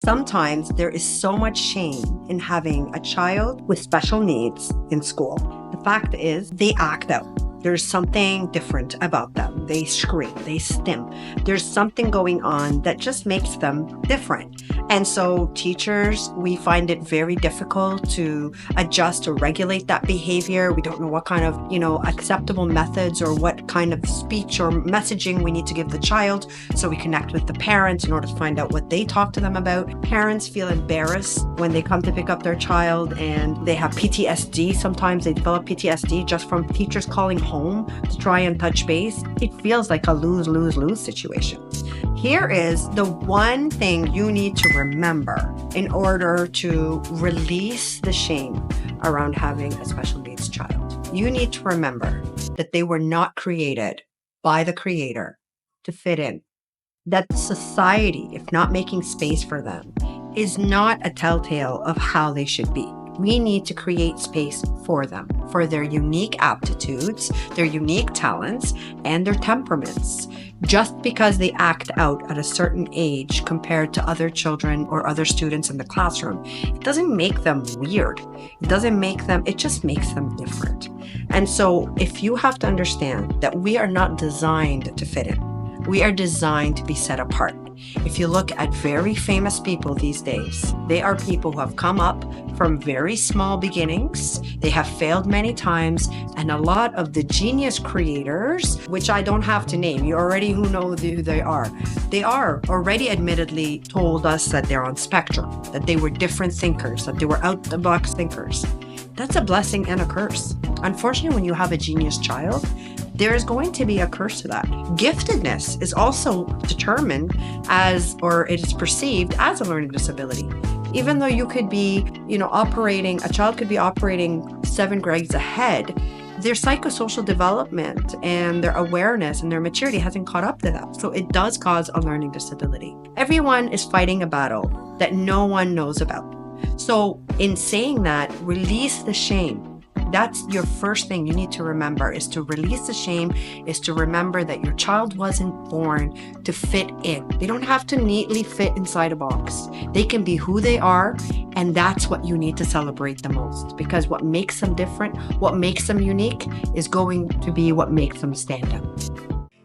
Sometimes there is so much shame in having a child with special needs in school. The fact is, they act out. There's something different about them. They scream, they stim. There's something going on that just makes them different. And so teachers, we find it very difficult to adjust or regulate that behavior. We don't know what kind of, acceptable methods or what kind of speech or messaging we need to give the child. So we connect with the parents in order to find out what they talk to them about. Parents feel embarrassed when they come to pick up their child and they have PTSD. Sometimes they develop PTSD just from teachers calling home to try and touch base. It feels like a lose-lose-lose situation. Here is the one thing you need to remember in order to release the shame around having a special needs child. You need to remember that they were not created by the Creator to fit in. That society, if not making space for them, is not a telltale of how they should be. We need to create space for them, for their unique aptitudes, their unique talents, and their temperaments. Just because they act out at a certain age compared to other children or other students in the classroom, it doesn't make them weird. It just makes them different. And so if you have to understand that we are not designed to fit in, we are designed to be set apart. If you look at very famous people these days, they are people who have come up from very small beginnings. They have failed many times, and a lot of the genius creators, which I don't have to name, you already know who they are. They are already admittedly told us that they're on spectrum, that they were different thinkers, that they were out-the-box thinkers. That's a blessing and a curse. Unfortunately, when you have a genius child, there is going to be a curse to that. Giftedness is also determined it is perceived as a learning disability. Even though you could be, a child could be operating 7 grades ahead, their psychosocial development and their awareness and their maturity hasn't caught up to that. So it does cause a learning disability. Everyone is fighting a battle that no one knows about. So in saying that, release the shame. That's your first thing you need to remember, is to release the shame, is to remember that your child wasn't born to fit in. They don't have to neatly fit inside a box. They can be who they are, and that's what you need to celebrate the most, because what makes them different, what makes them unique, is going to be what makes them stand out.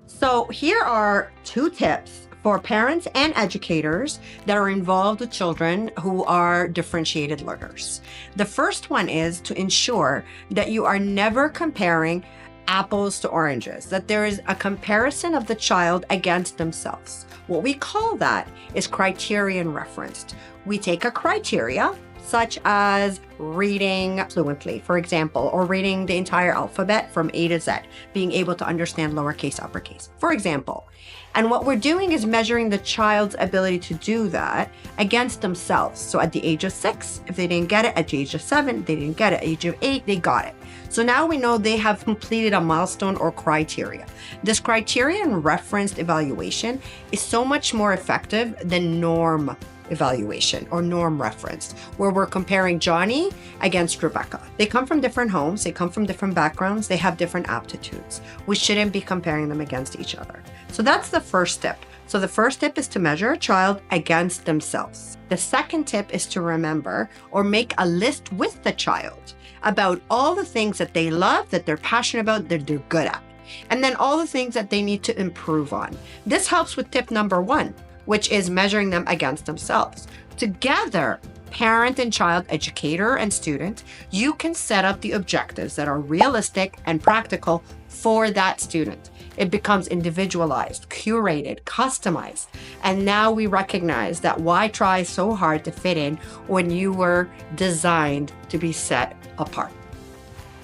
So here are 2 tips for parents and educators that are involved with children who are differentiated learners. The first one is to ensure that you are never comparing apples to oranges, that there is a comparison of the child against themselves. What we call that is criterion referenced. We take a criteria, such as reading fluently, for example, or reading the entire alphabet from A to Z, being able to understand lowercase, uppercase, for example. And what we're doing is measuring the child's ability to do that against themselves. So at the age of 6, if they didn't get it, at the age of 7, they didn't get it, at the age of 8, they got it. So now we know they have completed a milestone or criteria. This criterion referenced evaluation is so much more effective than norm evaluation or norm referenced, where we're comparing Johnny against Rebecca. They come from different homes, they come from different backgrounds, they have different aptitudes. We shouldn't be comparing them against each other. So that's the first tip. So the first tip is to measure a child against themselves. The second tip is to remember or make a list with the child about all the things that they love, that they're passionate about, that they're good at, and then all the things that they need to improve on. This helps with tip number 1, which is measuring them against themselves. Together, parent and child, educator and student, you can set up the objectives that are realistic and practical for that student. It becomes individualized, curated, customized. And now we recognize that why try so hard to fit in when you were designed to be set apart.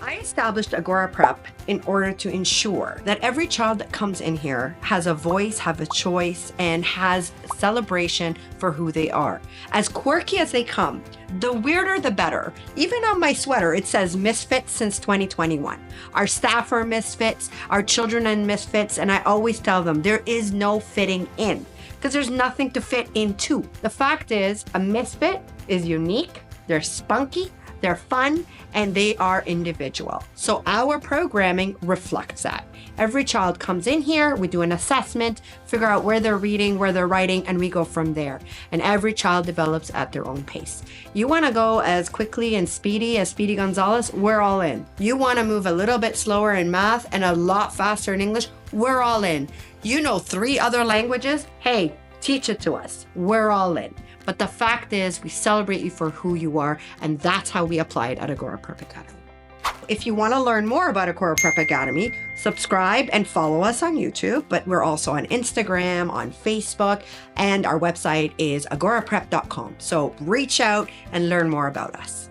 I established Agora Prep in order to ensure that every child that comes in here has a voice, have a choice, and has celebration for who they are. As quirky as they come, the weirder the better. Even on my sweater, it says misfits since 2021. Our staff are misfits, our children are misfits, and I always tell them there is no fitting in because there's nothing to fit into. The fact is, a misfit is unique, they're spunky, they're fun, and they are individual. So our programming reflects that. Every child comes in here, we do an assessment, figure out where they're reading, where they're writing, and we go from there. And every child develops at their own pace. You want to go as quickly and speedy as Speedy Gonzalez? We're all in. You want to move a little bit slower in math and a lot faster in English? We're all in. You know 3 other languages? Hey, teach it to us. We're all in. But the fact is, we celebrate you for who you are, and that's how we apply it at Agora Prep Academy. If you want to learn more about Agora Prep Academy, subscribe and follow us on YouTube, but we're also on Instagram, on Facebook, and our website is agoraprep.com. So reach out and learn more about us.